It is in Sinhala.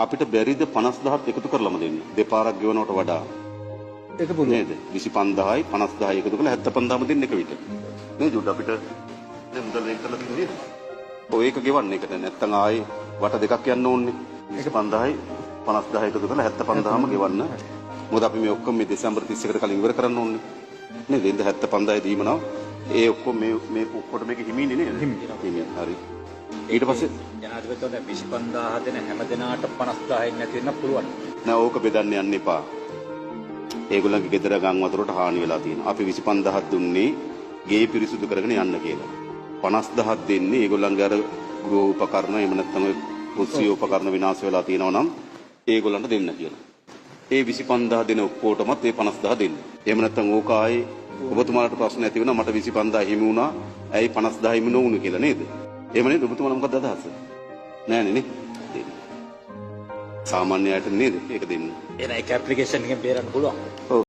අපිට බැරිද 50000ක් එකතු කරලම දෙන්න. දෙපාරක් ගෙවනවට වඩා. ඒක පුළුවන් නේද? 25000යි 50000යි එකතු කරලා 75000ම දෙන්න එක විතර. නේද? උඩ අපිට දැන් මුදල් වෙන් කරලා තියෙන්නේ නේද? ඔය එක ගෙවන්න එකට නැත්තම් ආයේ වට දෙකක් යන්න ඕනේ. 25000යි 50000 එකතු කරලා 75000ම ගෙවන්න. මොකද අපි මේ ඔක්කොම මේ දෙසැම්බර් 31කට කලින් ඉවර කරන්න ඕනේ. නේද? ඉතින් 75000 දීමනවා. ඒ ඔක්කොම මේ ඔක්කොට මේක හිමින්නේ නේද? හිමින්නේ. හරි. ඊට පස්සේ ජනාධිපතිතුමා 25000 දෙන හැම දිනාට 50000 නැති වෙන්න පුළුවන්. නෑ ඕක බෙදන්න යන්න එපා. ඒගොල්ලන්ගේ ගෙදර ගම් වතුරට හානි වෙලා තියෙනවා. අපි 25000ක් දුන්නේ ගේ පිරිසුදු කරගෙන යන්න කියලා. 50000ක් දෙන්නේ ඒගොල්ලන්ගේ අර ගෘහ උපකරණ එහෙම නැත්නම් ඔය කෘෂි උපකරණ විනාශ වෙලා තියෙනවා නම් ඒගොල්ලන්ට දෙන්න කියලා. ඒ 25000 දෙන ඔක්කොටමත් ඒ 50000 දෙන්න. එහෙම නැත්නම් ඕක ආයේ ඔබතුමාලට ප්‍රශ්න ඇති වෙනවා මට 25000 හිමි වුණා. ඇයි 50000 හිමි නොවුණු කියලා නේද? එහෙම නේද ඔබතුමාලා මොකක්ද අදහස? නෑනේ නේ. දෙන්න. සාමාන්‍යයට නේද? ඒක දෙන්න. එන එක ඇප්ලිකේෂන් එකෙන් බේරන්න පුළුවන්. ඔව්